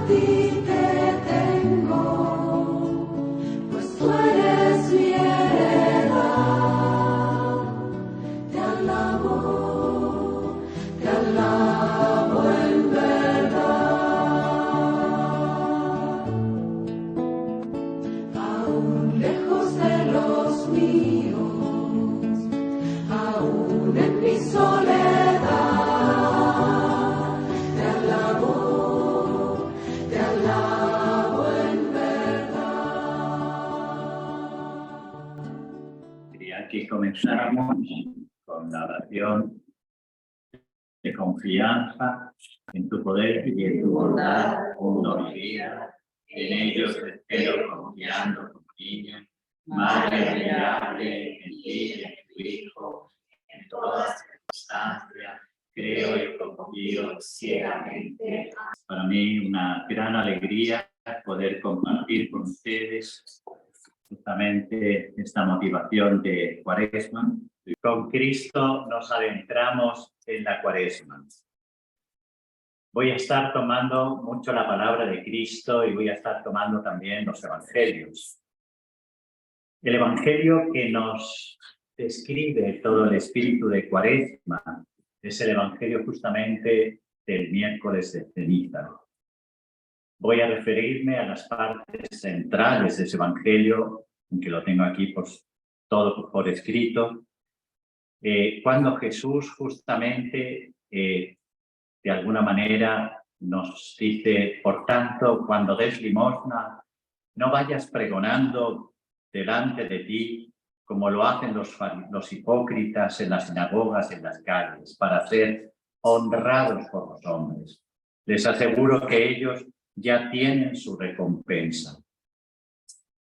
ti te tengo, pues tú eres mi heredad. Te alabo en verdad. Aún lejos de los míos, aún en mi soledad, te alabo en verdad. Quería que comenzáramos con la oración de confianza en tu poder y en tu bondad, mundo mi vida. En ellos te espero confiando como niño. Madre admirable, en ti, en tu Hijo, en todas circunstancias, creo y confío ciegamente. Para mí una gran alegría poder compartir con ustedes justamente esta motivación de Cuaresma. Con Cristo nos adentramos en la Cuaresma. Voy a estar tomando mucho la palabra de Cristo y voy a estar tomando también los evangelios. El evangelio que nos describe todo el espíritu de Cuaresma es el evangelio justamente del miércoles de ceniza. Voy a referirme a las partes centrales de ese evangelio, aunque lo tengo aquí todo por escrito, cuando Jesús justamente de alguna manera nos dice: por tanto, cuando des limosna, no vayas pregonando delante de ti como lo hacen los hipócritas en las sinagogas, en las calles, para ser honrados por los hombres. Les aseguro que ellos ya tienen su recompensa.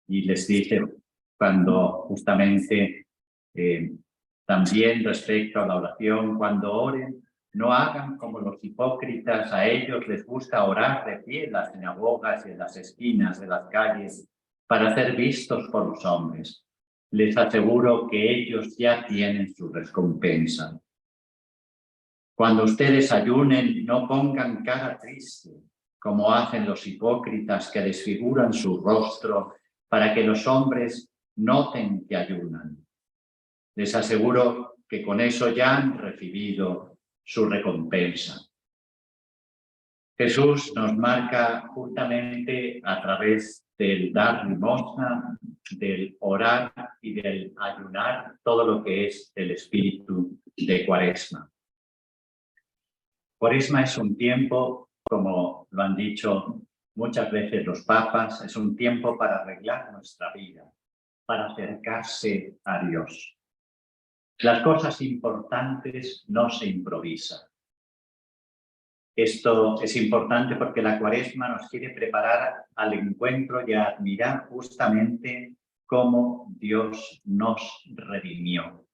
Y les dice, cuando justamente también respecto a la oración, cuando oren, no hagan como los hipócritas. A ellos les gusta orar de pie en las sinagogas y en las esquinas de las calles para ser vistos por los hombres. Les aseguro que ellos ya tienen su recompensa. Cuando ustedes ayunen, no pongan cara triste, como hacen los hipócritas que desfiguran su rostro para que los hombres noten que ayunan. Les aseguro que con eso ya han recibido su recompensa. Jesús nos marca justamente a través del dar limosna, del orar y del ayunar todo lo que es el espíritu de Cuaresma. Cuaresma es un tiempo, como lo han dicho muchas veces los papas, es un tiempo para arreglar nuestra vida, para acercarse a Dios. Las cosas importantes no se improvisan. Esto es importante porque la Cuaresma nos quiere preparar al encuentro y a admirar justamente cómo Dios nos redimió.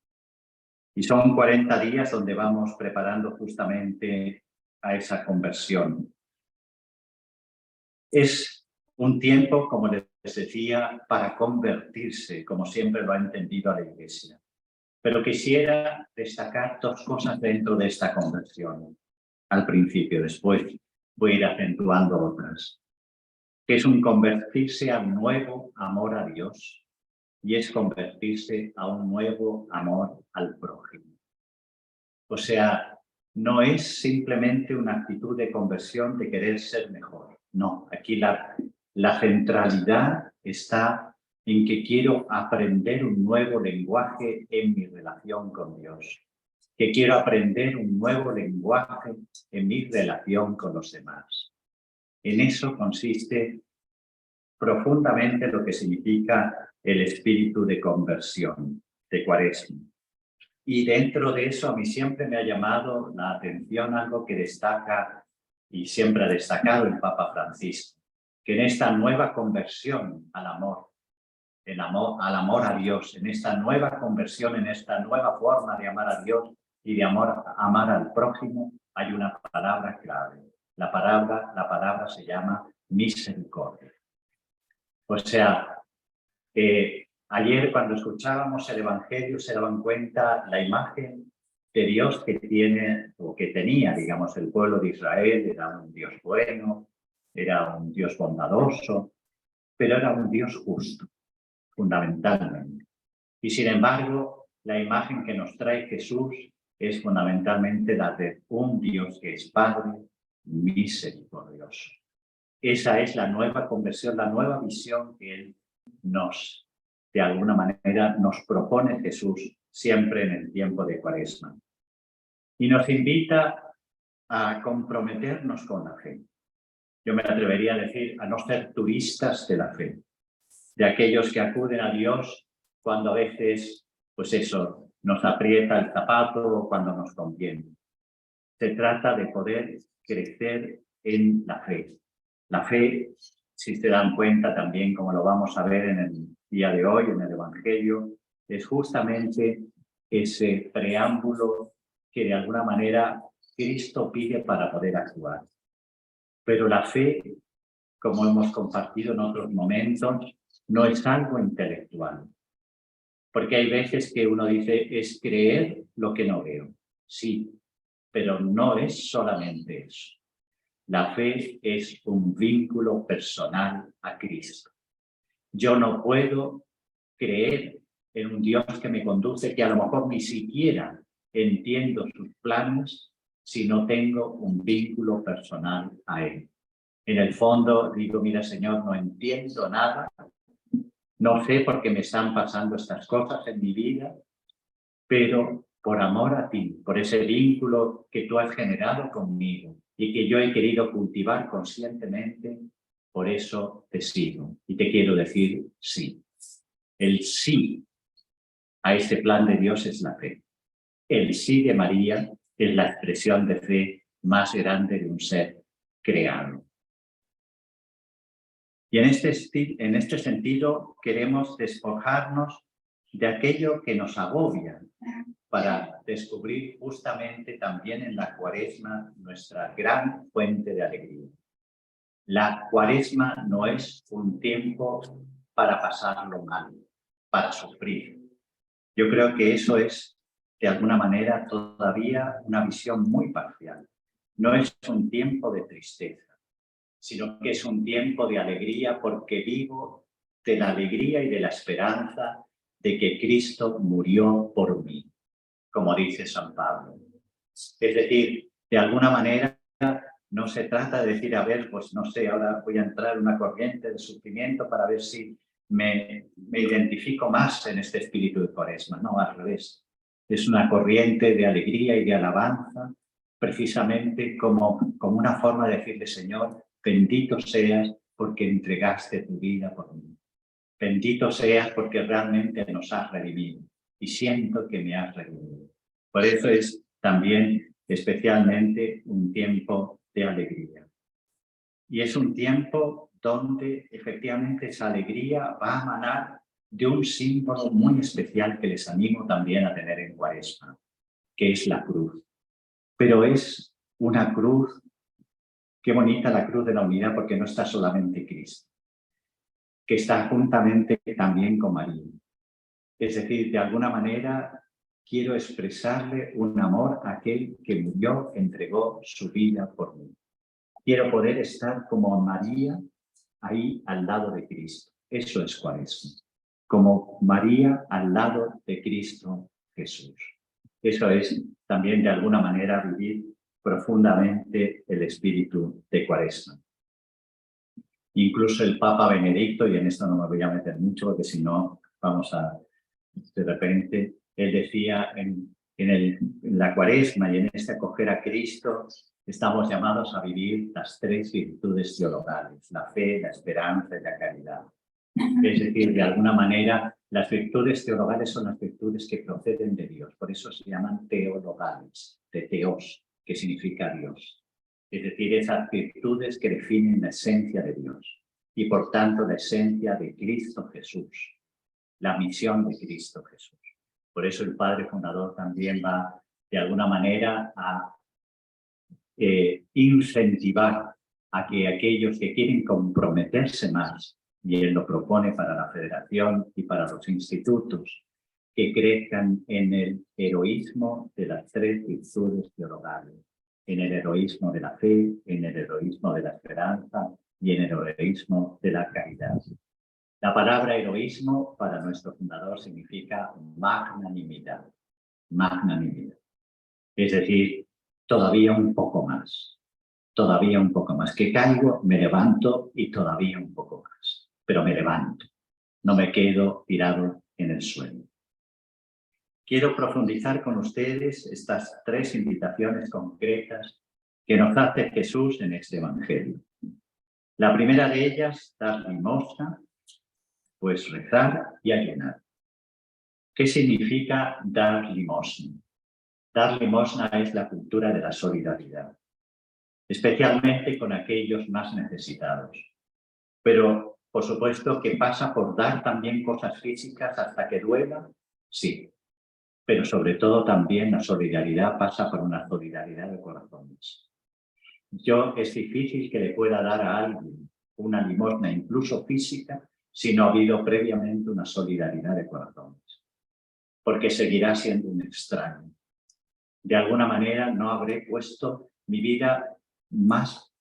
Y son 40 días donde vamos preparando justamente a esa conversión. Es un tiempo, como les decía, para convertirse, como siempre lo ha entendido la Iglesia. Pero quisiera destacar dos cosas dentro de esta conversión. Al principio, después voy a ir acentuando otras. Que es un convertirse a un nuevo amor a Dios y es convertirse a un nuevo amor al prójimo. O sea, no es simplemente una actitud de conversión de querer ser mejor. No, aquí la centralidad está en que quiero aprender un nuevo lenguaje en mi relación con Dios, que quiero aprender un nuevo lenguaje en mi relación con los demás. En eso consiste profundamente lo que significa el espíritu de conversión, de Cuaresma. Y dentro de eso a mí siempre me ha llamado la atención algo que destaca y siempre ha destacado el Papa Francisco, que en esta nueva conversión al amor a Dios, en esta nueva conversión, en esta nueva forma de amar a Dios y de amar al prójimo, hay una palabra clave. La palabra se llama misericordia. O sea, ayer cuando escuchábamos el Evangelio se daban cuenta la imagen de Dios que tiene o que tenía, digamos, el pueblo de Israel. Era un Dios bueno, era un Dios bondadoso, pero era un Dios justo, fundamentalmente. Y sin embargo, la imagen que nos trae Jesús es fundamentalmente la de un Dios que es Padre misericordioso. Esa es la nueva conversión, la nueva visión que Él nos, de alguna manera, nos propone Jesús siempre en el tiempo de Cuaresma. Y nos invita a comprometernos con la fe. Yo me atrevería a decir, a no ser turistas de la fe, de aquellos que acuden a Dios cuando a veces, pues eso, nos aprieta el zapato o cuando nos conviene. Se trata de poder crecer en la fe. La fe, si se dan cuenta también, como lo vamos a ver en el día de hoy, en el Evangelio, es justamente ese preámbulo que de alguna manera Cristo pide para poder actuar. Pero la fe, como hemos compartido en otros momentos, no es algo intelectual. Porque hay veces que uno dice, es creer lo que no veo. Sí, pero no es solamente eso. La fe es un vínculo personal a Cristo. Yo no puedo creer en un Dios que me conduce, que a lo mejor ni siquiera entiendo sus planes, si no tengo un vínculo personal a Él. En el fondo digo, mira Señor, no entiendo nada, no sé por qué me están pasando estas cosas en mi vida, pero por amor a ti, por ese vínculo que tú has generado conmigo y que yo he querido cultivar conscientemente, por eso te sigo y te quiero decir sí. El sí a este plan de Dios es la fe. El sí de María es la expresión de fe más grande de un ser creado. Y en este sentido queremos despojarnos de aquello que nos agobia para descubrir justamente también en la Cuaresma nuestra gran fuente de alegría. La Cuaresma no es un tiempo para pasarlo mal, para sufrir. Yo creo que eso es, de alguna manera, todavía una visión muy parcial. No es un tiempo de tristeza, sino que es un tiempo de alegría porque vivo de la alegría y de la esperanza de que Cristo murió por mí, como dice San Pablo. Es decir, de alguna manera no se trata de decir, a ver, pues no sé, ahora voy a entrar en una corriente de sufrimiento para ver si me identifico más en este espíritu de Cuaresma. No, al revés. Es una corriente de alegría y de alabanza, precisamente como una forma de decirle, Señor, bendito seas porque entregaste tu vida por mí. Bendito seas porque realmente nos has redimido y siento que me has redimido. Por eso es también especialmente un tiempo de alegría. Y es un tiempo donde efectivamente esa alegría va a emanar de un símbolo muy especial que les animo también a tener en Cuaresma, que es la cruz. Pero es una cruz, qué bonita la cruz de la unidad, porque no está solamente Cristo, que está juntamente también con María. Es decir, de alguna manera quiero expresarle un amor a aquel que murió, entregó su vida por mí. Quiero poder estar como María ahí al lado de Cristo. Eso es Cuaresma. Como María al lado de Cristo Jesús. Eso es también de alguna manera vivir profundamente el espíritu de Cuaresma. Incluso el Papa Benedicto, y en esto no me voy a meter mucho porque si no vamos a, de repente, él decía en la Cuaresma y en este acoger a Cristo, estamos llamados a vivir las tres virtudes teologales, la fe, la esperanza y la caridad. Es decir, de alguna manera, las virtudes teologales son las virtudes que proceden de Dios, por eso se llaman teologales, de teos, que significa Dios. Es decir, esas virtudes que definen la esencia de Dios y por tanto la esencia de Cristo Jesús, la misión de Cristo Jesús. Por eso el Padre Fundador también va de alguna manera a incentivar a que aquellos que quieren comprometerse más, y él lo propone para la Federación y para los institutos, que crezcan en el heroísmo de las tres virtudes teologales, en el heroísmo de la fe, en el heroísmo de la esperanza y en el heroísmo de la caridad. La palabra heroísmo para nuestro fundador significa magnanimidad, magnanimidad. Es decir, todavía un poco más, todavía un poco más. Que caigo, me levanto y todavía un poco más. Pero me levanto, no me quedo tirado en el suelo. Quiero profundizar con ustedes estas tres invitaciones concretas que nos hace Jesús en este Evangelio. La primera de ellas, dar limosna, pues rezar y ayunar. ¿Qué significa dar limosna? Dar limosna es la cultura de la solidaridad, especialmente con aquellos más necesitados. Pero, por supuesto, que pasa por dar también cosas físicas hasta que duela, sí. Pero sobre todo también la solidaridad pasa por una solidaridad de corazones. Es difícil que le pueda dar a alguien una limosna, incluso física, si no ha habido previamente una solidaridad de corazones. Porque seguirá siendo un extraño. De alguna manera no habré puesto mi vida más,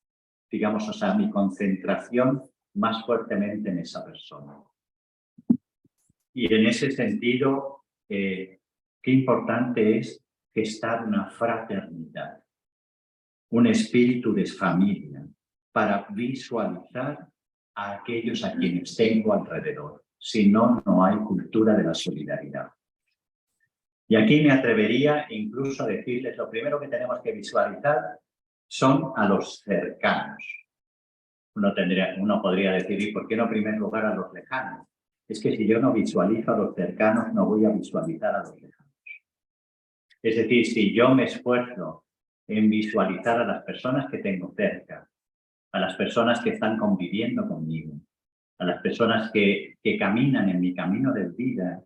digamos, o sea, mi concentración más fuertemente en esa persona. Y en ese sentido, qué importante es gestar una fraternidad, un espíritu de familia, para visualizar a aquellos a quienes tengo alrededor. Si no, no hay cultura de la solidaridad. Y aquí me atrevería incluso a decirles, lo primero que tenemos que visualizar son a los cercanos. Uno podría decir, ¿y por qué no en primer lugar a los lejanos? Es que si yo no visualizo a los cercanos, no voy a visualizar a los lejanos. Es decir, si yo me esfuerzo en visualizar a las personas que tengo cerca, a las personas que están conviviendo conmigo, a las personas que caminan en mi camino de vida,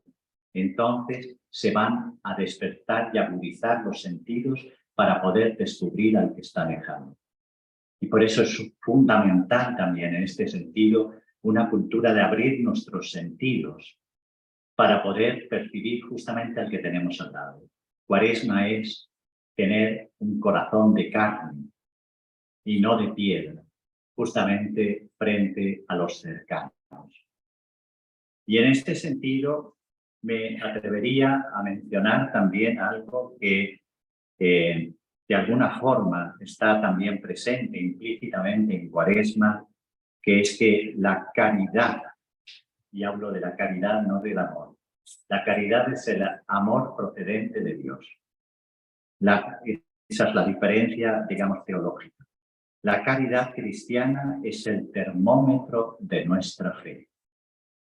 entonces se van a despertar y agudizar los sentidos para poder descubrir al que está lejano. Y por eso es fundamental también en este sentido una cultura de abrir nuestros sentidos para poder percibir justamente al que tenemos al lado. Cuaresma es tener un corazón de carne y no de piedra, justamente frente a los cercanos. Y en este sentido me atrevería a mencionar también algo que de alguna forma está también presente implícitamente en Cuaresma, que es que la caridad, y hablo de la caridad, no del amor, la caridad es el amor procedente de Dios. Esa es la diferencia, digamos, teológica. La caridad cristiana es el termómetro de nuestra fe.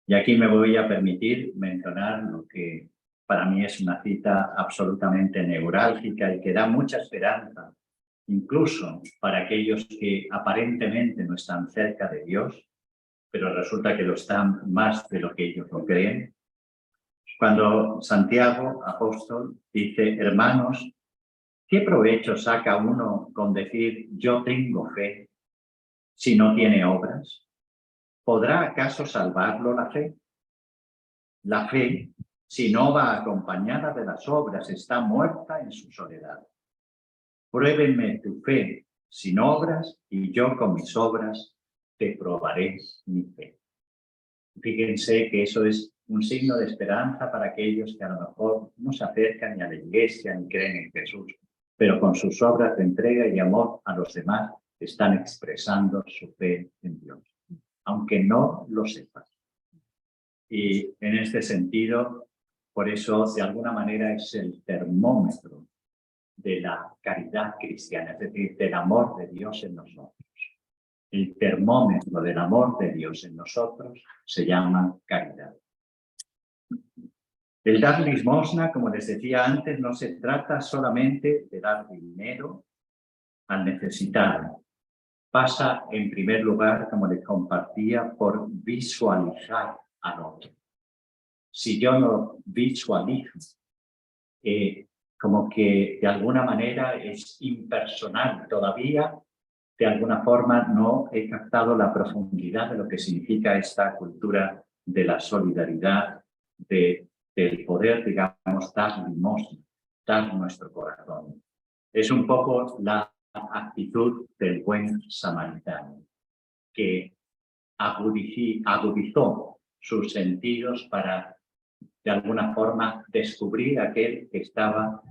Y aquí me voy a permitir mencionar lo que para mí es una cita absolutamente neurálgica y que da mucha esperanza, incluso para aquellos que aparentemente no están cerca de Dios, pero resulta que lo están más de lo que ellos lo creen. Cuando Santiago, apóstol, dice, hermanos, ¿qué provecho saca uno con decir yo tengo fe si no tiene obras? ¿Podrá acaso salvarlo la fe? La fe, si no va acompañada de las obras, está muerta en su soledad. Pruébenme tu fe sin obras y yo con mis obras te probaré mi fe. Fíjense que eso es un signo de esperanza para aquellos que a lo mejor no se acercan ni a la iglesia ni creen en Jesús, pero con sus obras de entrega y amor a los demás están expresando su fe en Dios, aunque no lo sepan. Y en este sentido, por eso de alguna manera es el termómetro de la caridad cristiana, es decir, del amor de Dios en nosotros. El termómetro del amor de Dios en nosotros se llama caridad. El dar limosna, como les decía antes, no se trata solamente de dar dinero al necesitado. Pasa, en primer lugar, como les compartía, por visualizar al otro. Si yo no visualizo, como que de alguna manera es impersonal todavía, de alguna forma no he captado la profundidad de lo que significa esta cultura de la solidaridad, del poder, digamos, dar limosna, dar nuestro corazón. Es un poco la actitud del buen samaritano, que agudizó sus sentidos para, de alguna forma, descubrir aquel que estaba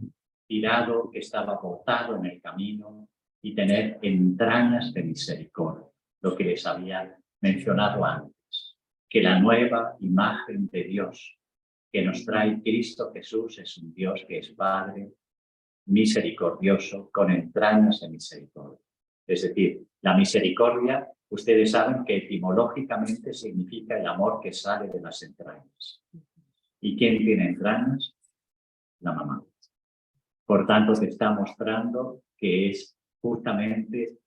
tirado, que estaba botado en el camino y tener entrañas de misericordia, lo que les había mencionado antes, que la nueva imagen de Dios que nos trae Cristo Jesús es un Dios que es Padre misericordioso, con entrañas de misericordia. Es decir, la misericordia, ustedes saben que etimológicamente significa el amor que sale de las entrañas. ¿Y quién tiene entrañas? La mamá. Por tanto, se está mostrando que es justamente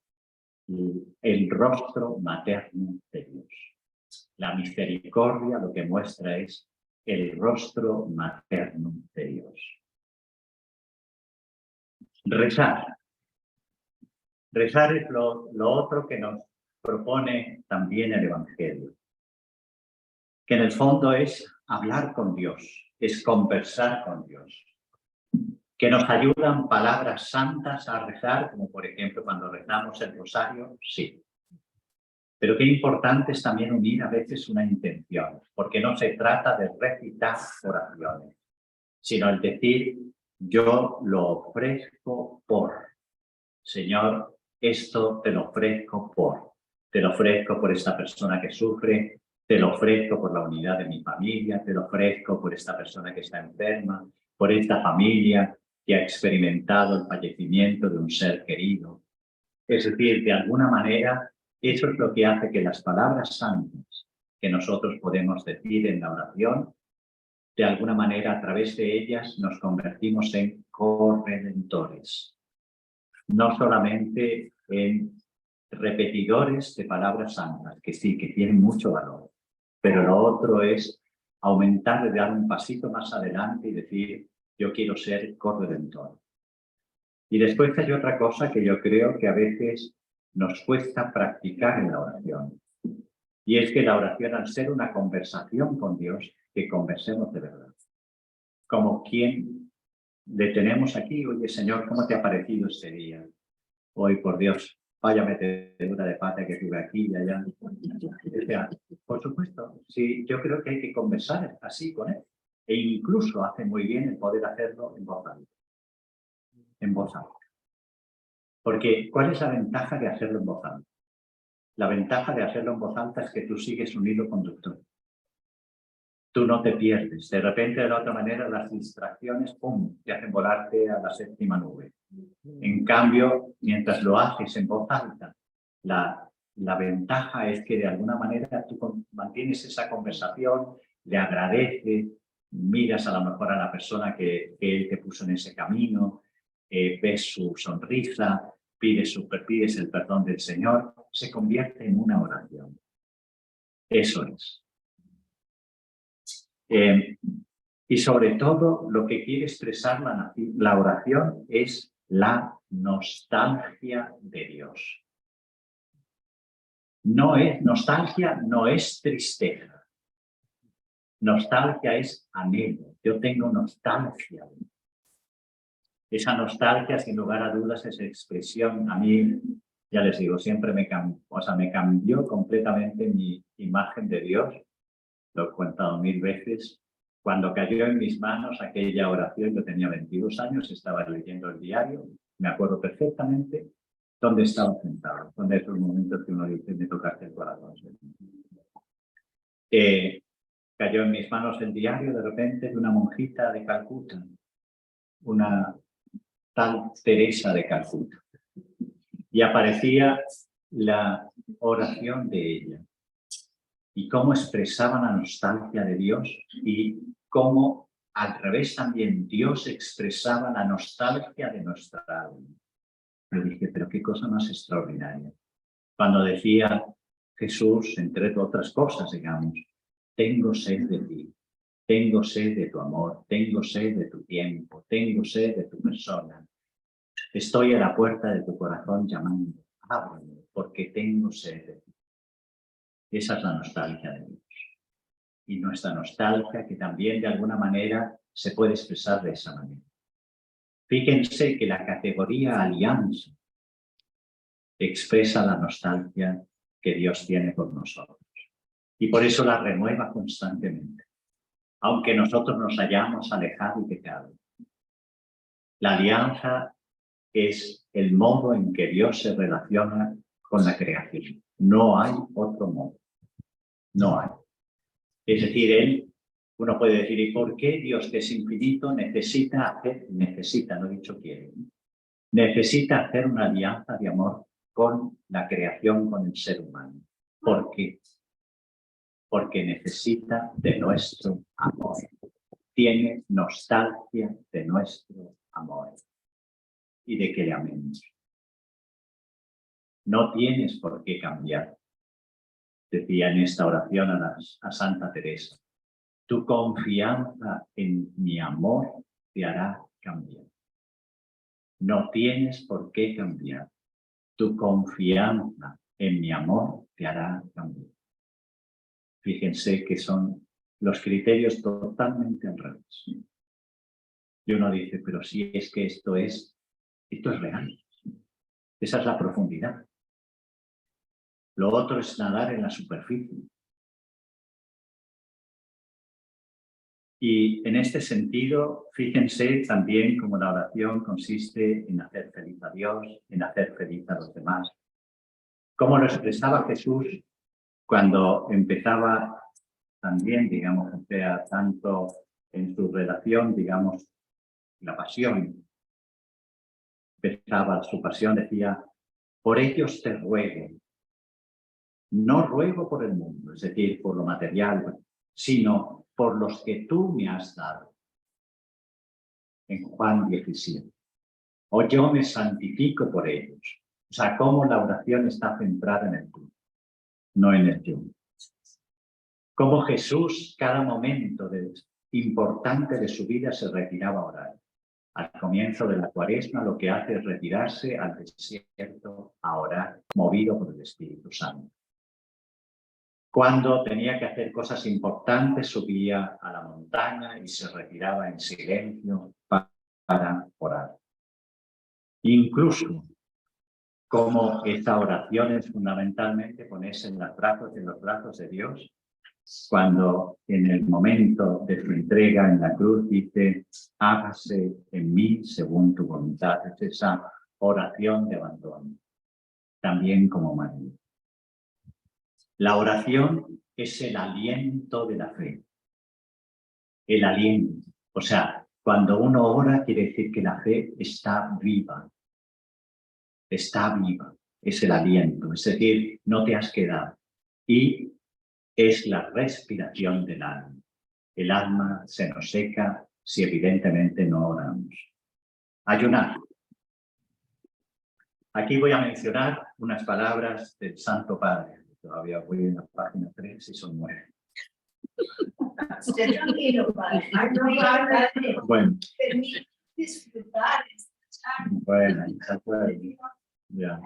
el rostro materno de Dios. La misericordia lo que muestra es el rostro materno de Dios. Rezar. Rezar es lo otro que nos propone también el Evangelio, que en el fondo es hablar con Dios, es conversar con Dios, que nos ayudan palabras santas a rezar, como por ejemplo cuando rezamos el rosario, sí. Pero qué importante es también unir a veces una intención, porque no se trata de recitar oraciones, sino el decir, yo lo ofrezco por, Señor, esto te lo ofrezco por esta persona que sufre, te lo ofrezco por la unidad de mi familia, te lo ofrezco por esta persona que está enferma, por esta familia que ha experimentado el fallecimiento de un ser querido. Es decir, de alguna manera, eso es lo que hace que las palabras santas que nosotros podemos decir en la oración, de alguna manera, a través de ellas, nos convertimos en corredentores. No solamente en repetidores de palabras santas, que sí, que tienen mucho valor, pero lo otro es aumentar y dar un pasito más adelante y decir, yo quiero ser corredentor. Y después hay otra cosa que yo creo que a veces nos cuesta practicar en la oración. Y es que la oración, al ser una conversación con Dios, que conversemos de verdad. Como quien le tenemos aquí, oye Señor, ¿cómo te ha parecido este día? Hoy, por Dios, vaya metedura de pata que tuve aquí y allá. O sea, por supuesto, sí, yo creo que hay que conversar así con él. E incluso hace muy bien el poder hacerlo en voz alta. En voz alta. Porque, ¿cuál es la ventaja de hacerlo en voz alta? La ventaja de hacerlo en voz alta es que tú sigues un hilo conductor. Tú no te pierdes. De repente, de la otra manera, las distracciones, ¡pum!, te hacen volarte a la séptima nube. En cambio, mientras lo haces en voz alta, la ventaja es que de alguna manera tú mantienes esa conversación, le agradeces, miras a lo mejor a la persona que él te puso en ese camino, ves su sonrisa, pides el perdón del Señor, se convierte en una oración. Eso es. Y sobre todo, lo que quiere expresar la oración es la nostalgia de Dios. Nostalgia no es tristeza. Nostalgia es anhelo. Yo tengo nostalgia. Esa nostalgia, sin lugar a dudas, esa expresión, a mí, ya les digo, siempre me cambió completamente mi imagen de Dios. Lo he contado 1000 veces. Cuando cayó en mis manos aquella oración, yo tenía 22 años, estaba leyendo el diario, me acuerdo perfectamente dónde estaba sentado, donde esos momentos que uno dice, me tocaste el corazón. Cayó en mis manos el diario de repente de una monjita de Calcuta, una tal Teresa de Calcuta, y aparecía la oración de ella. Y cómo expresaba la nostalgia de Dios y cómo al revés también Dios expresaba la nostalgia de nuestra alma. Me dije, pero qué cosa más extraordinaria. Cuando decía Jesús, entre otras cosas, digamos, tengo sed de ti, tengo sed de tu amor, tengo sed de tu tiempo, tengo sed de tu persona. Estoy a la puerta de tu corazón llamando, ábreme, porque tengo sed de ti. Esa es la nostalgia de Dios. Y nuestra nostalgia, que también de alguna manera se puede expresar de esa manera. Fíjense que la categoría alianza expresa la nostalgia que Dios tiene por nosotros. Y por eso la renueva constantemente, aunque nosotros nos hayamos alejado y pecado. La alianza es el modo en que Dios se relaciona con la creación. No hay otro modo. No hay. Es decir, uno puede decir, ¿y por qué Dios, que es infinito, necesita, no he dicho quiere, necesita hacer una alianza de amor con la creación, con el ser humano? ¿Por qué? Porque necesita de nuestro amor. Tiene nostalgia de nuestro amor y de que le amemos. No tienes por qué cambiar. Decía en esta oración a Santa Teresa, tu confianza en mi amor te hará cambiar. No tienes por qué cambiar. Tu confianza en mi amor te hará cambiar. Fíjense que son los criterios totalmente al revés. Y uno dice, pero si es que esto es real. Esa es la profundidad. Lo otro es nadar en la superficie. Y en este sentido, fíjense también cómo la oración consiste en hacer feliz a Dios, en hacer feliz a los demás. Cómo lo expresaba Jesús cuando empezaba también, digamos, o sea, tanto en su relación, digamos, la pasión. Empezaba su pasión, decía, por ellos te ruego. No ruego por el mundo, es decir, por lo material, sino por los que tú me has dado. En Juan 17. O yo me santifico por ellos. O sea, cómo la oración está centrada en el tú, no en el yo. Cómo Jesús, cada momento importante de su vida, se retiraba a orar. Al comienzo de la Cuaresma, lo que hace es retirarse al desierto a orar, movido por el Espíritu Santo. Cuando tenía que hacer cosas importantes, subía a la montaña y se retiraba en silencio para orar. Incluso, como esta oración es fundamentalmente ponerse en los brazos de Dios, cuando en el momento de su entrega en la cruz dice, hágase en mí según tu voluntad. Es esa oración de abandono, también como María. La oración es el aliento de la fe. El aliento. O sea, cuando uno ora quiere decir que la fe está viva. Está viva. Es el aliento. Es decir, no te has quedado. Y es la respiración del alma. El alma se nos seca si evidentemente no oramos. Ayunar. Aquí voy a mencionar unas palabras del Santo Padre. Todavía voy en la página 3 y son 9. Usted tranquilo, padre. Bueno. Permite disfrutar. Bueno, se acuerda. Ya.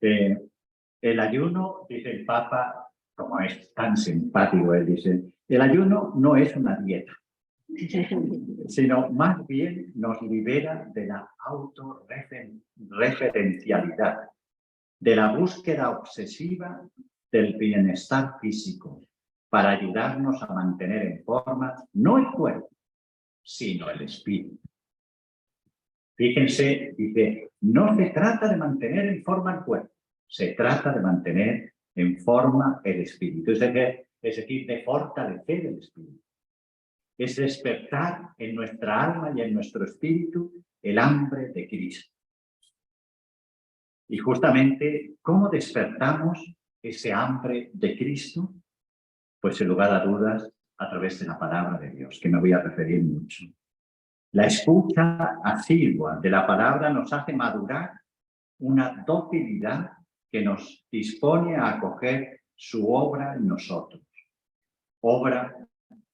El ayuno, dice el Papa, como es tan simpático, él dice, el ayuno no es una dieta, sino más bien nos libera de la autorreferencialidad, de la búsqueda obsesiva del bienestar físico, para ayudarnos a mantener en forma no el cuerpo, sino el espíritu. Fíjense, dice, no se trata de mantener en forma el cuerpo, se trata de mantener en forma el espíritu, es decir, de fortalecer el espíritu. Es despertar en nuestra alma y en nuestro espíritu el hambre de Cristo. Y justamente, ¿cómo despertamos ese hambre de Cristo? Pues sin lugar a dudas, a través de la palabra de Dios, que me voy a referir mucho. La escucha asidua de la palabra nos hace madurar una docilidad que nos dispone a acoger su obra en nosotros. Obra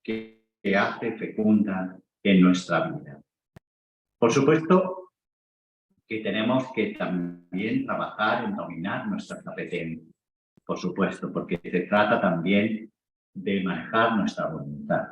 que hace fecunda en nuestra vida. Por supuesto que tenemos que también trabajar en dominar nuestras apetencias. Por supuesto, porque se trata también de manejar nuestra voluntad.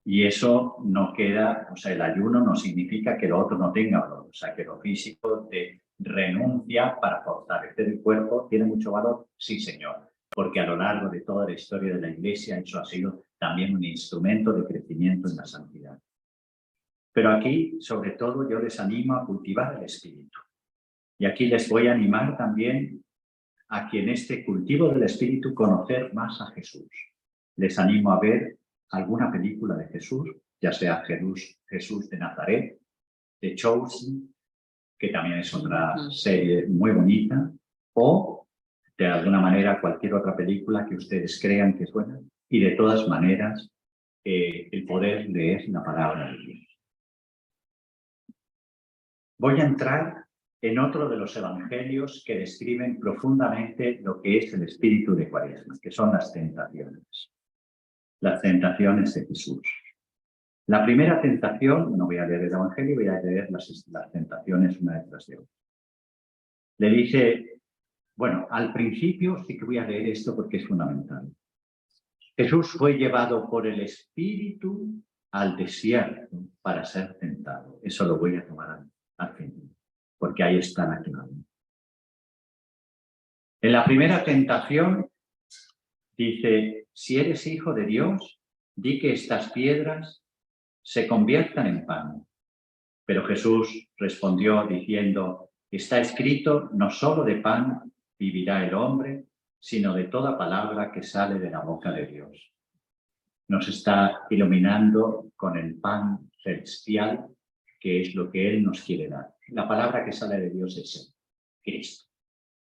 Y eso no queda, o sea, el ayuno no significa que lo otro no tenga valor, o sea, que lo físico te renuncia para fortalecer ofrecer el cuerpo tiene mucho valor? Sí, señor, porque a lo largo de toda la historia de la Iglesia eso ha sido también un instrumento de crecimiento en la santidad. Pero aquí, sobre todo, yo les animo a cultivar el espíritu. Y aquí les voy a animar también a que en este cultivo del espíritu conocer más a Jesús. Les animo a ver alguna película de Jesús, ya sea Jesús de Nazaret, The Chosen, que también es otra serie muy bonita, o de alguna manera cualquier otra película que ustedes crean que es buena. Y de todas maneras, el poder leer la palabra de Dios. Voy a entrar en otro de los evangelios que describen profundamente lo que es el espíritu de Cuaresma, que son las tentaciones. Las tentaciones de Jesús. La primera tentación, no voy a leer el evangelio, voy a leer las tentaciones una detrás de otra. Le dice, bueno, al principio sí que voy a leer esto porque es fundamental. Jesús fue llevado por el Espíritu al desierto para ser tentado. Eso lo voy a tomar al final, porque ahí está la clave. En la primera tentación dice, si eres hijo de Dios, di que estas piedras se conviertan en pan. Pero Jesús respondió diciendo, está escrito, no solo de pan vivirá el hombre, sino de toda palabra que sale de la boca de Dios. Nos está iluminando con el pan celestial, que es lo que Él nos quiere dar. La palabra que sale de Dios es Él, Cristo.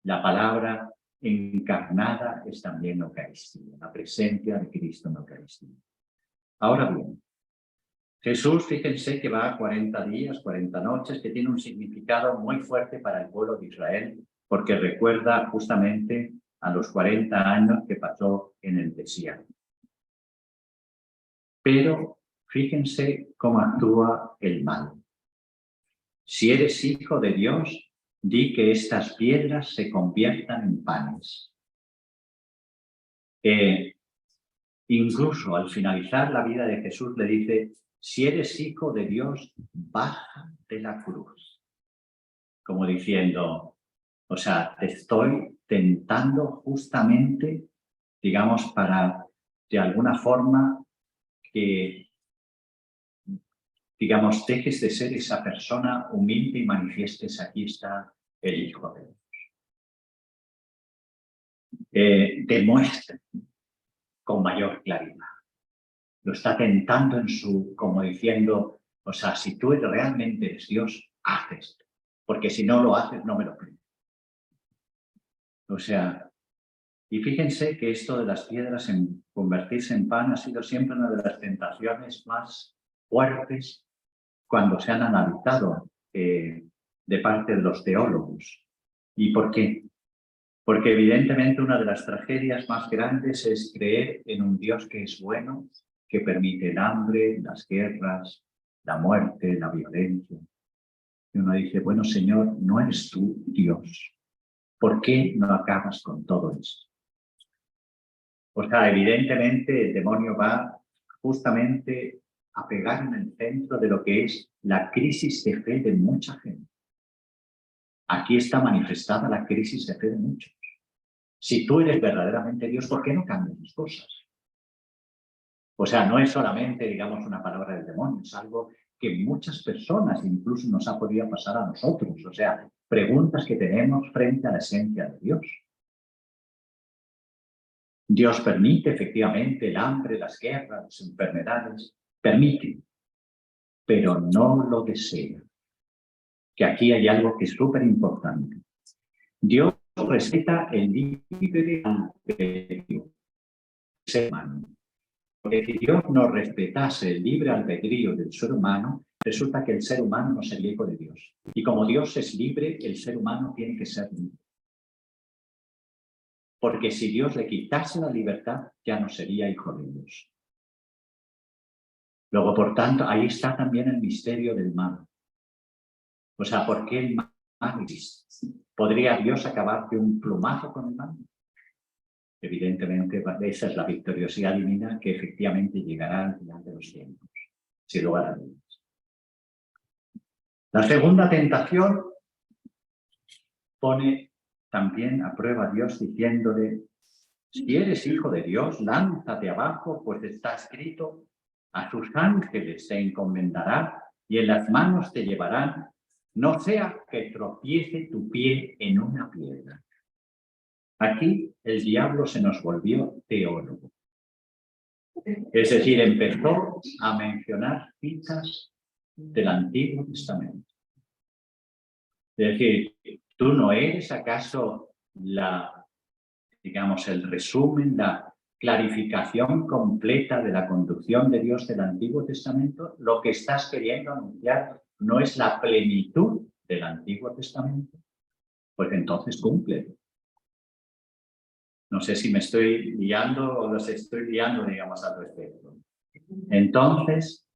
La palabra encarnada es también la Eucaristía, la presencia de Cristo en la Eucaristía. Ahora bien, Jesús, fíjense que va a 40 días, 40 noches, que tiene un significado muy fuerte para el pueblo de Israel, porque recuerda justamente a los 40 años que pasó en el desierto. Pero fíjense cómo actúa el mal. Si eres hijo de Dios, di que estas piedras se conviertan en panes. Incluso al finalizar la vida de Jesús le dice, si eres hijo de Dios, baja de la cruz. Como diciendo, o sea, te estoy tentando justamente, digamos, para de alguna forma que, digamos, dejes de ser esa persona humilde y manifiestes, aquí está el Hijo de Dios. Demuestre con mayor claridad. Lo está tentando en su, como diciendo, o sea, si tú realmente eres Dios, haz esto. Porque si no lo haces, no me lo crees. O sea, y fíjense que esto de las piedras en convertirse en pan ha sido siempre una de las tentaciones más fuertes cuando se han analizado de parte de los teólogos. ¿Y por qué? Porque evidentemente una de las tragedias más grandes es creer en un Dios que es bueno, que permite el hambre, las guerras, la muerte, la violencia. Y uno dice, bueno, Señor, no eres tú Dios. ¿Por qué no acabas con todo esto? O sea, evidentemente el demonio va justamente a pegar en el centro de lo que es la crisis de fe de mucha gente. Aquí está manifestada la crisis de fe de muchos. Si tú eres verdaderamente Dios, ¿por qué no cambias las cosas? O sea, no es solamente, digamos, una palabra del demonio, es algo que muchas personas incluso nos ha podido pasar a nosotros. O sea, preguntas que tenemos frente a la esencia de Dios. Dios permite efectivamente el hambre, las guerras, las enfermedades, permite, pero no lo desea. Que aquí hay algo que es súper importante. Dios respeta el libre albedrío del ser humano. Porque si Dios no respetase el libre albedrío del ser humano, resulta que el ser humano no sería hijo de Dios. Y como Dios es libre, el ser humano tiene que ser libre. Porque si Dios le quitase la libertad, ya no sería hijo de Dios. Luego, por tanto, ahí está también el misterio del mal. O sea, ¿por qué el mal existe? ¿Podría Dios acabar de un plumazo con el mal? Evidentemente, esa es la victoriosidad divina que efectivamente llegará al final de los tiempos, sin lugar a dudas. La segunda tentación pone también aprueba a Dios diciéndole: si eres hijo de Dios, lánzate abajo, pues está escrito: a sus ángeles se encomendará y en las manos te llevarán, no sea que tropiece tu pie en una piedra. Aquí el diablo se nos volvió teólogo. Es decir, empezó a mencionar citas del Antiguo Testamento. Es decir, ¿tú no eres acaso el resumen, la clarificación completa de la conducción de Dios del Antiguo Testamento? Lo que estás queriendo anunciar no es la plenitud del Antiguo Testamento. Pues entonces cumple. No sé si me estoy guiando o los estoy guiando, digamos, al respecto. Entonces,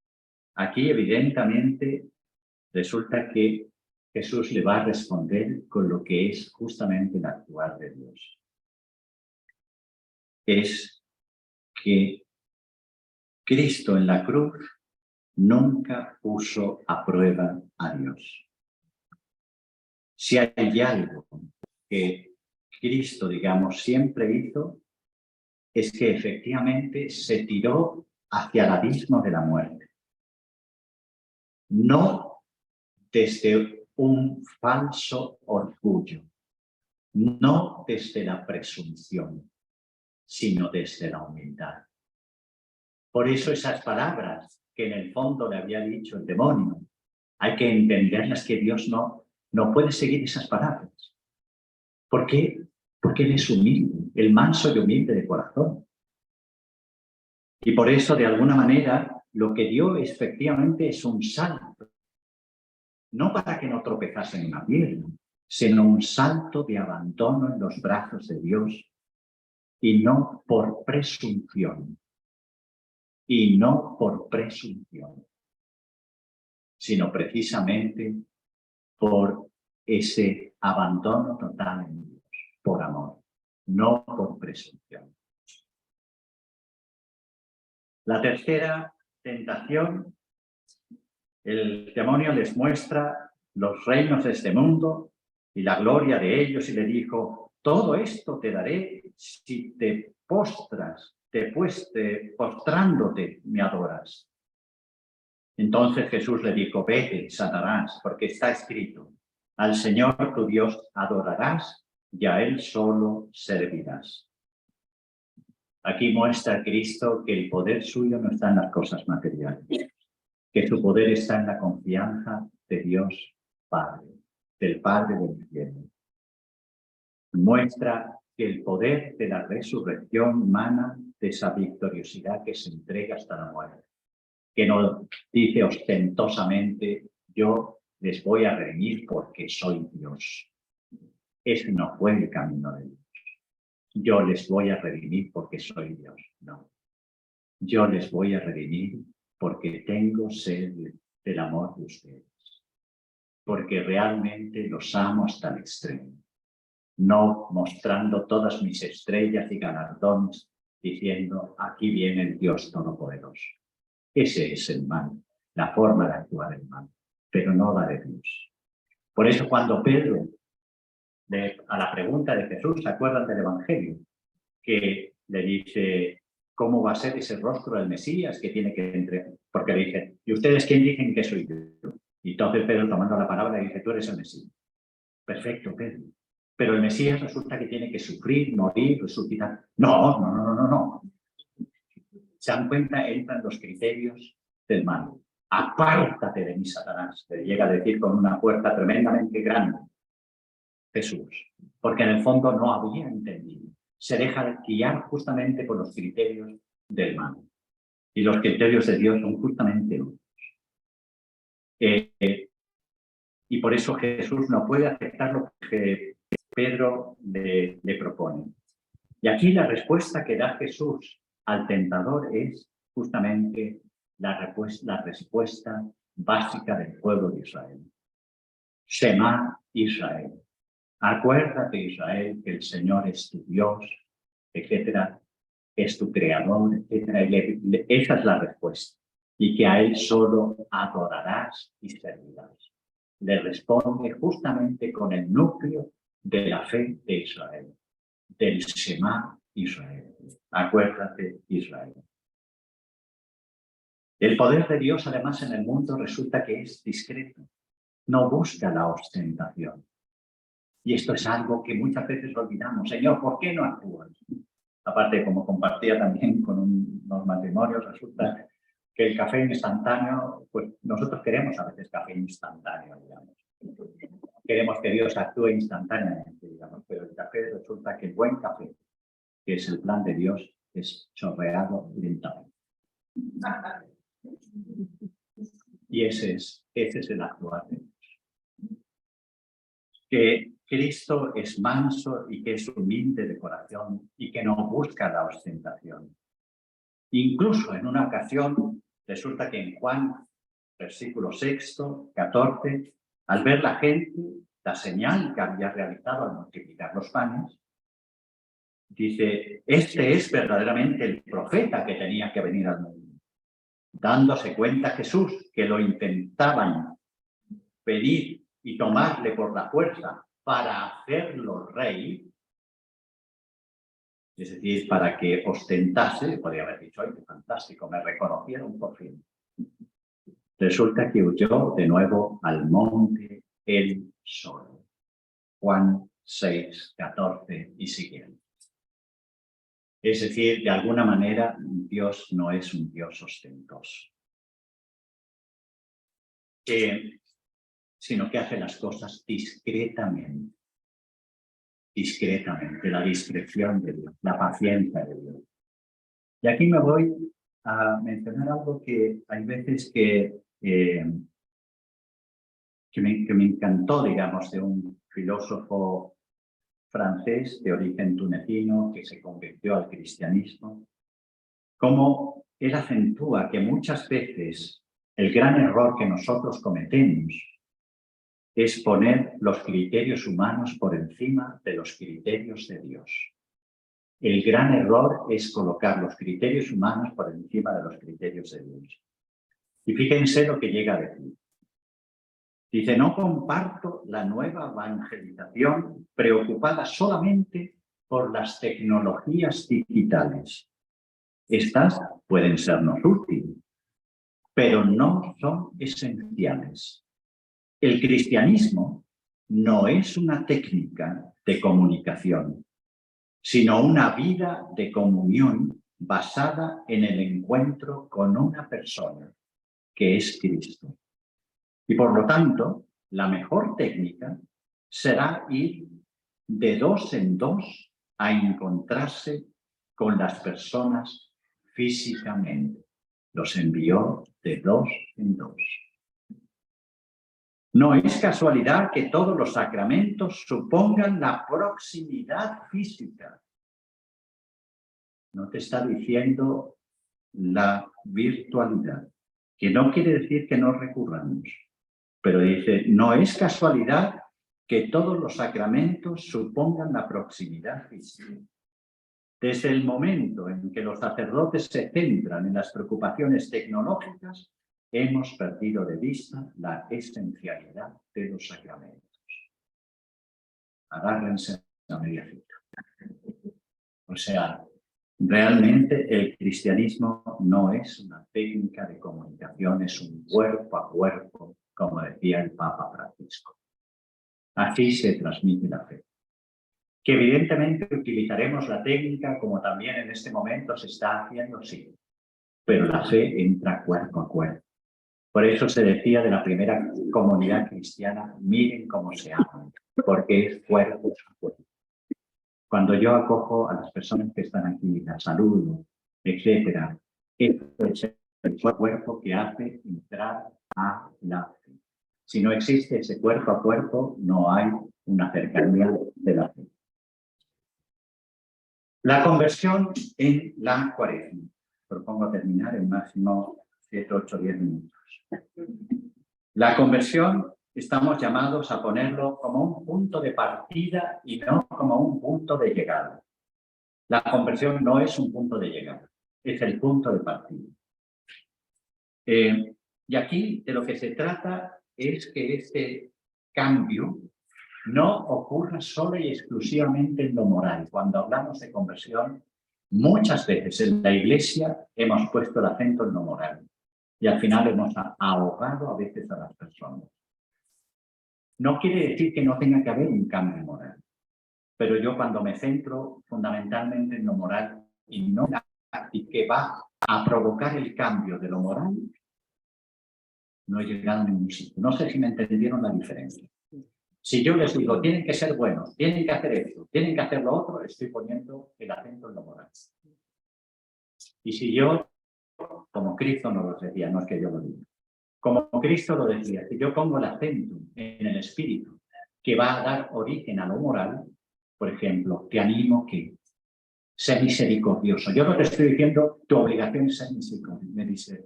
aquí evidentemente resulta que Jesús le va a responder con lo que es justamente el actuar de Dios. Es que Cristo en la cruz nunca puso a prueba a Dios. Si hay algo que Cristo, digamos, siempre hizo, es que efectivamente se tiró hacia el abismo de la muerte. No desde un falso orgullo, no desde la presunción, sino desde la humildad. Por eso esas palabras que en el fondo le había dicho el demonio, hay que entenderlas, que Dios no puede seguir esas palabras. ¿Por qué? Porque Él es humilde, el manso y humilde de corazón. Y por eso, de alguna manera, lo que dio efectivamente es un salto. No para que no tropezase en una piedra, sino un salto de abandono en los brazos de Dios, y no por presunción. Y no por presunción, sino precisamente por ese abandono total en Dios, por amor, no por presunción. La tercera tentación, el demonio les muestra los reinos de este mundo y la gloria de ellos, y le dijo: todo esto te daré si te postras, postrándote me adoras. Entonces Jesús le dijo: vete, Satanás, porque está escrito: al Señor tu Dios adorarás y a Él solo servirás. Aquí muestra Cristo que el poder suyo no está en las cosas materiales, que su poder está en la confianza de Dios Padre, del Padre del cielo. Muestra que el poder de la resurrección mana de esa victoriosidad que se entrega hasta la muerte, que no dice ostentosamente: yo les voy a redimir porque soy Dios. Ese no fue el camino de Dios. Yo les voy a redimir porque soy Dios. No. Yo les voy a redimir porque tengo sed del amor de ustedes. Porque realmente los amo hasta el extremo. No mostrando todas mis estrellas y galardones, diciendo: aquí viene el Dios Todopoderoso. Ese es el mal, la forma de actuar el mal, pero no la de Dios. Por eso cuando Pedro, a la pregunta de Jesús, ¿se acuerdan del Evangelio? Que le dice: ¿cómo va a ser ese rostro del Mesías que tiene que entregar? Porque le dice: ¿y ustedes quién dicen que soy yo? Y entonces Pedro, tomando la palabra, dice: tú eres el Mesías. Perfecto, Pedro. Pero el Mesías resulta que tiene que sufrir, morir, resucitar. No. Se dan cuenta, entran los criterios del mal. Apártate de mí, Satanás, le llega a decir con una fuerza tremendamente grande Jesús, porque en el fondo no había entendido. Se deja guiar justamente por los criterios del mal. Y los criterios de Dios son justamente otros. Y por eso Jesús no puede aceptar lo que Pedro le propone. Y aquí la respuesta que da Jesús al tentador es justamente la respuesta básica del pueblo de Israel. Shema Israel. Acuérdate, Israel, que el Señor es tu Dios, etcétera, es tu creador, etcétera. Esa es la respuesta. Y que a Él solo adorarás y servirás. Le responde justamente con el núcleo de la fe de Israel, del Shema Israel. Acuérdate, Israel. El poder de Dios, además, en el mundo resulta que es discreto. No busca la ostentación. Y esto es algo que muchas veces olvidamos. Señor, ¿por qué no actúas? Aparte, como compartía también con unos matrimonios, resulta que el café instantáneo, pues nosotros queremos a veces café instantáneo, digamos. Queremos que Dios actúe instantáneamente, digamos, pero el café resulta que el buen café, que es el plan de Dios, es chorreado lentamente. Y ese es el actuar de Dios. Que Cristo es manso y que es humilde de corazón y que no busca la ostentación. Incluso en una ocasión, resulta que en Juan, versículo 6, 14, al ver la gente, la señal que había realizado al multiplicar los panes, dice, este es verdaderamente el profeta que tenía que venir al mundo. Dándose cuenta Jesús que lo intentaban pedir y tomarle por la fuerza para hacerlo rey, es decir, para que ostentase, podría haber dicho, ¡ay, qué fantástico! Me reconocieron por fin. Resulta que huyó de nuevo al monte él solo. Juan 6, 14 y siguiente. Es decir, de alguna manera, Dios no es un Dios ostentoso, sino que hace las cosas discretamente. Discretamente, la discreción de Dios, la paciencia de Dios. Y aquí me voy a mencionar algo que hay veces que me encantó, digamos, de un filósofo francés de origen tunecino que se convirtió al cristianismo, cómo él acentúa que muchas veces el gran error que nosotros cometemos es poner los criterios humanos por encima de los criterios de Dios. El gran error es colocar los criterios humanos por encima de los criterios de Dios. Y fíjense lo que llega a decir. Dice, no comparto la nueva evangelización preocupada solamente por las tecnologías digitales. Estas pueden sernos útiles, pero no son esenciales. El cristianismo no es una técnica de comunicación, sino una vida de comunión basada en el encuentro con una persona, que es Cristo. Y por lo tanto, la mejor técnica será ir de dos en dos a encontrarse con las personas físicamente. Los envió de dos en dos. No es casualidad que todos los sacramentos supongan la proximidad física. No te está diciendo la virtualidad, que no quiere decir que no recurramos, pero dice, no es casualidad que todos los sacramentos supongan la proximidad física. Desde el momento en que los sacerdotes se centran en las preocupaciones tecnológicas, hemos perdido de vista la esencialidad de los sacramentos. Agárrense a media cita. O sea, realmente el cristianismo no es una técnica de comunicación, es un cuerpo a cuerpo, como decía el Papa Francisco. Así se transmite la fe. Que evidentemente utilizaremos la técnica como también en este momento se está haciendo, sí. Pero la fe entra cuerpo a cuerpo. Por eso se decía de la primera comunidad cristiana, miren cómo se aman, porque es cuerpo a cuerpo. Cuando yo acojo a las personas que están aquí, las saludo, etc., es el cuerpo que hace entrar a la fe. Si no existe ese cuerpo a cuerpo, no hay una cercanía de la fe. La conversión en la Cuaresma. Propongo terminar en máximo 7, 8, 10 minutos. La conversión estamos llamados a ponerlo como un punto de partida y no como un punto de llegada. La conversión no es un punto de llegada, es el punto de partida. Y aquí de lo que se trata es que este cambio no ocurra solo y exclusivamente en lo moral. Cuando hablamos de conversión, muchas veces en la Iglesia hemos puesto el acento en lo moral y al final hemos ahogado a veces a las personas. No quiere decir que no tenga que haber un cambio moral, pero yo cuando me centro fundamentalmente en lo moral y no en la práctica que va a provocar el cambio de lo moral, no he llegado a ningún sitio. No sé si me entendieron la diferencia. Si yo les digo, tienen que ser buenos, tienen que hacer esto, tienen que hacer lo otro, estoy poniendo el acento en lo moral. Y si yo, como Cristo nos lo decía, no es que yo lo diga, como Cristo lo decía, si yo pongo el acento en el espíritu que va a dar origen a lo moral, por ejemplo, te animo que sé misericordioso. Yo no te estoy diciendo tu obligación es ser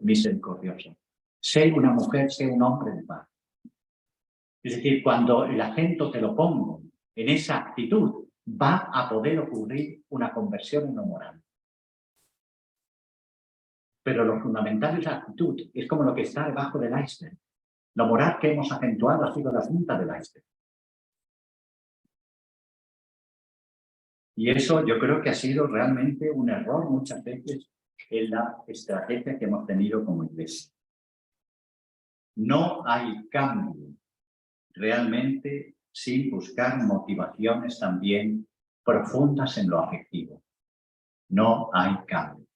misericordioso. Sé una mujer, sé un hombre de paz. Es decir, cuando el acento te lo pongo en esa actitud, va a poder ocurrir una conversión en lo moral. Pero lo fundamental es la actitud, es como lo que está debajo del iceberg. Lo moral que hemos acentuado ha sido la punta del iceberg. Y eso yo creo que ha sido realmente un error muchas veces en la estrategia que hemos tenido como Iglesia. No hay cambio realmente sin buscar motivaciones también profundas en lo afectivo. No hay cambio.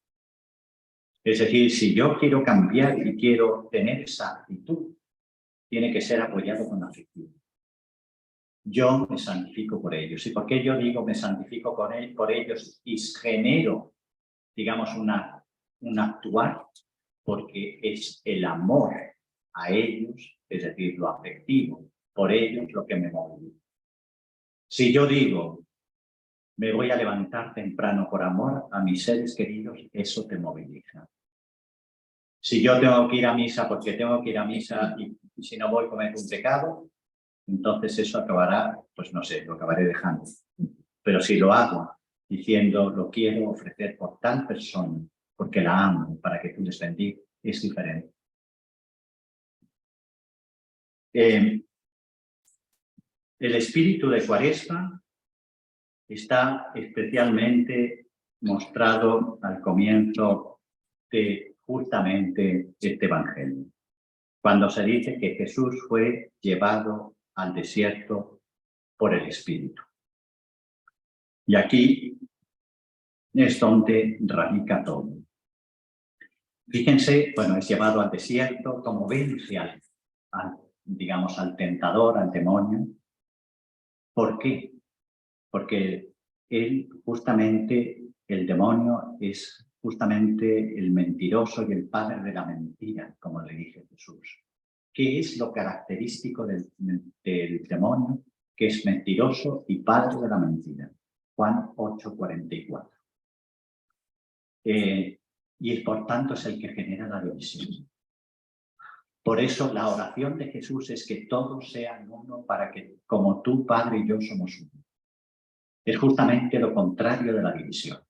Es decir, si yo quiero cambiar y quiero tener esa actitud, tiene que ser apoyado con afectivo. Yo me santifico por ellos. ¿Y por qué yo digo me santifico por ellos y genero, digamos, un actuar? Porque es el amor a ellos, es decir, lo afectivo por ellos, lo que me moviliza. Si yo digo, me voy a levantar temprano por amor a mis seres queridos, eso te moviliza. Si yo tengo que ir a misa porque tengo que ir a misa y si no voy cometo un pecado, entonces eso acabará, pues no sé, lo acabaré dejando. Pero si lo hago diciendo, lo quiero ofrecer por tal persona, porque la amo, para que tú les bendigas, es diferente. El espíritu de Cuaresma está especialmente mostrado al comienzo de justamente este Evangelio, cuando se dice que Jesús fue llevado al desierto por el Espíritu. Y aquí es donde radica todo. Fíjense, bueno, es llevado al desierto como vence digamos, al tentador, al demonio. ¿Por qué? Porque él, justamente, el demonio es justamente el mentiroso y el padre de la mentira, como le dice Jesús. ¿Qué es lo característico del demonio? Que es mentiroso y padre de la mentira. Juan 8:44. Y por tanto es el que genera la división. Por eso la oración de Jesús es que todos sean uno para que, como tú, Padre, y yo somos uno. Es justamente lo contrario de la división.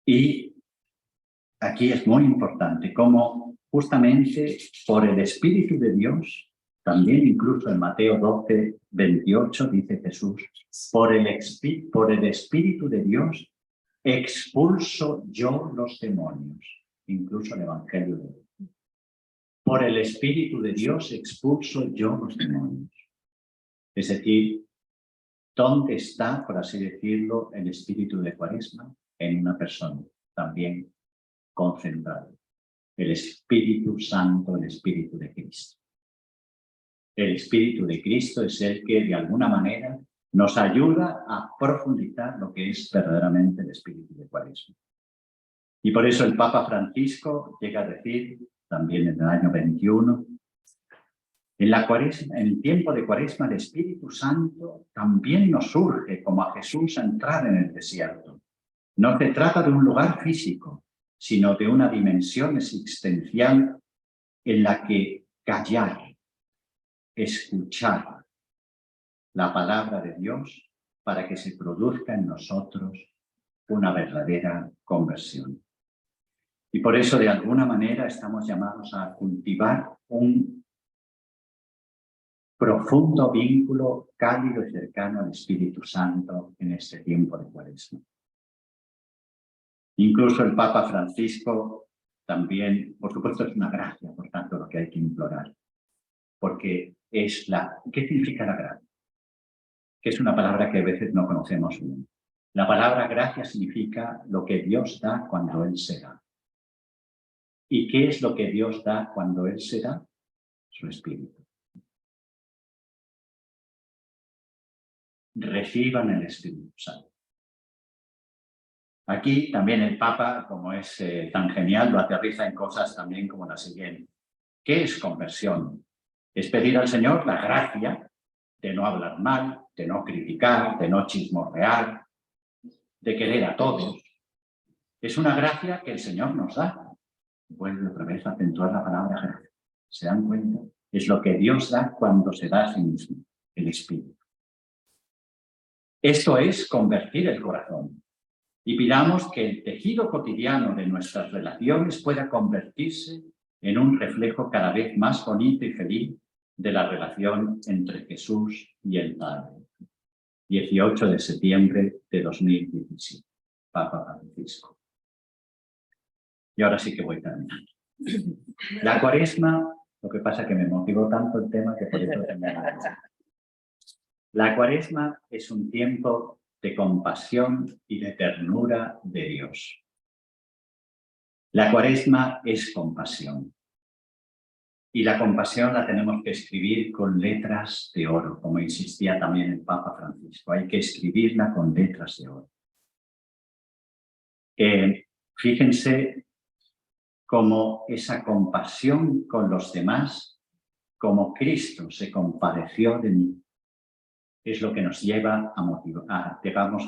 Y aquí es muy importante cómo justamente por el Espíritu de Dios, también incluso en Mateo 12:28 dice Jesús, por el Espíritu de Dios expulso yo los demonios, incluso el Evangelio de hoy. Por el Espíritu de Dios expulso yo los demonios. Es decir, ¿dónde está, por así decirlo, el espíritu de Cuaresma? En una persona, también concentrado. El Espíritu Santo, el Espíritu de Cristo. El Espíritu de Cristo es el que, de alguna manera, nos ayuda a profundizar lo que es verdaderamente el espíritu de Cuaresma. Y por eso el Papa Francisco llega a decir, también en el año 21, en el tiempo de Cuaresma, el Espíritu Santo también nos urge, como a Jesús, a entrar en el desierto. No se trata de un lugar físico, sino de una dimensión existencial en la que callar, escuchar la palabra de Dios para que se produzca en nosotros una verdadera conversión. Y por eso, de alguna manera, estamos llamados a cultivar un profundo vínculo cálido y cercano al Espíritu Santo en este tiempo de Cuaresma. Incluso el Papa Francisco también, por supuesto, es una gracia, por tanto, lo que hay que implorar. Porque es ¿qué significa la gracia? Que es una palabra que a veces no conocemos bien. La palabra gracia significa lo que Dios da cuando Él se da. ¿Y qué es lo que Dios da cuando Él se da? Su Espíritu. Reciban el Espíritu Santo. Aquí también el Papa, como es tan genial, lo aterriza en cosas también como la siguiente. ¿Qué es conversión? Es pedir al Señor la gracia de no hablar mal, de no criticar, de no chismorrear, de querer a todos. Es una gracia que el Señor nos da. Vuelve otra vez a acentuar la palabra gracia. ¿Se dan cuenta? Es lo que Dios da cuando se da a sí mismo, el Espíritu. Esto es convertir el corazón. Y pidamos que el tejido cotidiano de nuestras relaciones pueda convertirse en un reflejo cada vez más bonito y feliz de la relación entre Jesús y el Padre. 18 de septiembre de 2017, Papa Francisco. Y ahora sí que voy terminando. La Cuaresma, lo que pasa es que me motivó tanto el tema que por eso terminamos. La Cuaresma es un tiempo de compasión y de ternura de Dios. La Cuaresma es compasión. Y la compasión la tenemos que escribir con letras de oro, como insistía también el Papa Francisco. Hay que escribirla con letras de oro. Fíjense cómo esa compasión con los demás, como Cristo se compadeció de mí, es lo que nos lleva a motivarnos.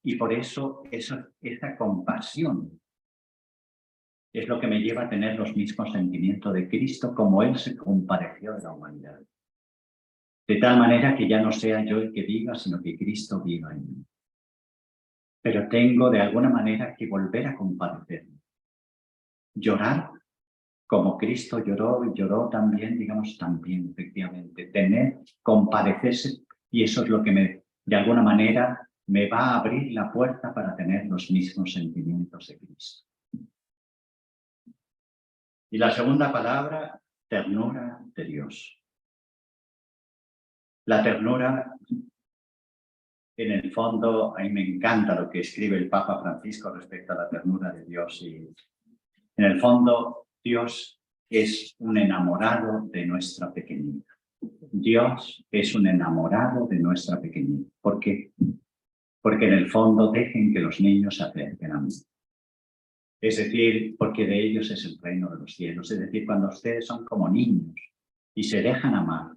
Y por eso esa compasión es lo que me lleva a tener los mismos sentimientos de Cristo, como Él se compadeció de la humanidad. De tal manera que ya no sea yo el que viva, sino que Cristo viva en mí. Pero tengo de alguna manera que volver a compadecerme. Llorar como Cristo lloró y lloró también, digamos, también, efectivamente. Compadecerse, y eso es lo que de alguna manera me va a abrir la puerta para tener los mismos sentimientos de Cristo. Y la segunda palabra, ternura de Dios. La ternura, en el fondo, a mí me encanta lo que escribe el Papa Francisco respecto a la ternura de Dios. Y en el fondo, Dios es un enamorado de nuestra pequeñez. Dios es un enamorado de nuestra pequeñez. ¿Por qué? Porque en el fondo dejen que los niños se acerquen a mí. Es decir, porque de ellos es el reino de los cielos. Es decir, cuando ustedes son como niños y se dejan amar,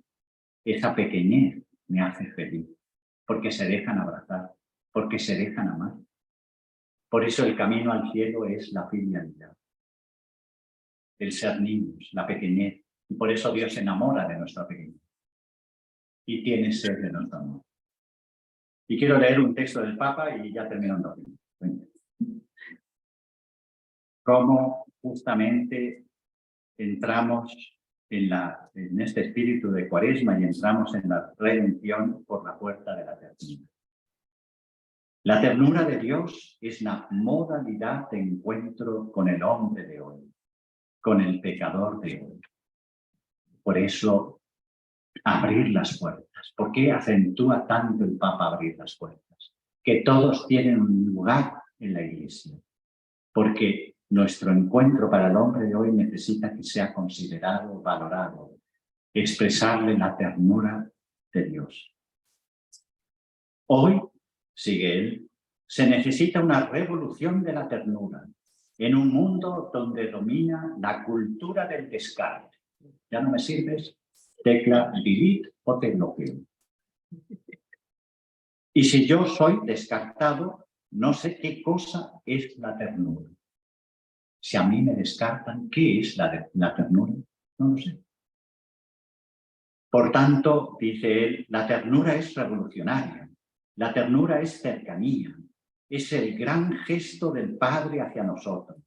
esa pequeñez me hace feliz. Porque se dejan abrazar, porque se dejan amar. Por eso el camino al cielo es la filialidad. El ser niños, la pequeñez. Y por eso Dios se enamora de nuestra pequeñez. Y tiene sed de nuestro amor. Y quiero leer un texto del Papa y ya termino en 2 minutos. Cómo justamente entramos en este espíritu de Cuaresma y entramos en la redención por la puerta de la ternura. La ternura de Dios es la modalidad de encuentro con el hombre de hoy, con el pecador de hoy. Por eso, abrir las puertas. ¿Por qué acentúa tanto el Papa abrir las puertas? Que todos tienen un lugar en la Iglesia. Porque nuestro encuentro para el hombre de hoy necesita que sea considerado, valorado, expresarle la ternura de Dios. Hoy, sigue él, se necesita una revolución de la ternura en un mundo donde domina la cultura del descarte. ¿Ya no me sirves? Tecla delete o te bloqueo. Y si yo soy descartado, no sé qué cosa es la ternura. Si a mí me descartan, ¿qué es la ternura? No lo sé. Por tanto, dice él, la ternura es revolucionaria. La ternura es cercanía. Es el gran gesto del Padre hacia nosotros.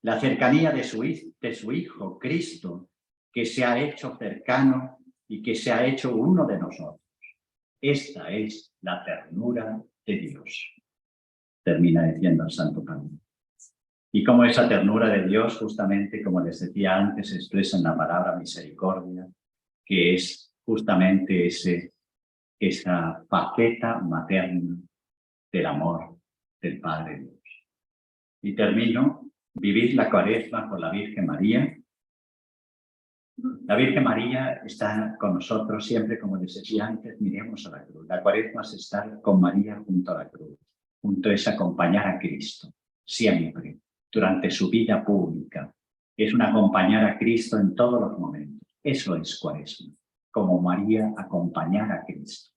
La cercanía de su Hijo, Cristo, que se ha hecho cercano y que se ha hecho uno de nosotros. Esta es la ternura de Dios, termina diciendo el Santo Padre. Y como esa ternura de Dios, justamente como les decía antes, se expresa en la palabra misericordia, que es justamente esa faceta materna del amor del Padre Dios. Y termino, vivir la Cuaresma con la Virgen María. La Virgen María está con nosotros siempre, como les decía antes, miremos a la cruz. La Cuaresma es estar con María junto a la cruz, junto es acompañar a Cristo, siempre, durante su vida pública. Es un acompañar a Cristo en todos los momentos. Eso es Cuaresma, como María acompañar a Cristo.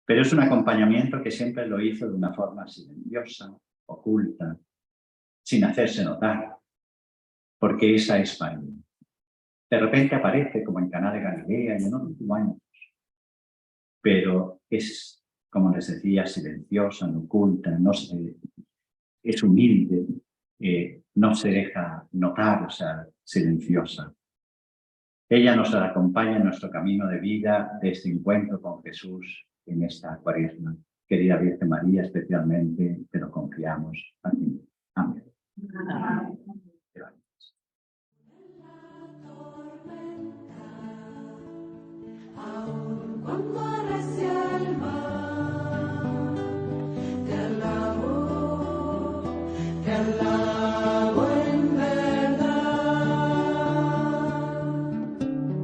Pero es un acompañamiento que siempre lo hizo de una forma silenciosa, oculta, sin hacerse notar, porque esa es María. De repente aparece como en Caná de Galilea y en otros lugares, pero es, como les decía, silenciosa, no oculta, es humilde, no se deja notar, o sea, silenciosa. Ella nos acompaña en nuestro camino de vida de este encuentro con Jesús en esta Cuaresma. Querida Virgen María, especialmente te lo confiamos a ti. Amén. Aun cuando arrecia el mar, te alabo, te alabo.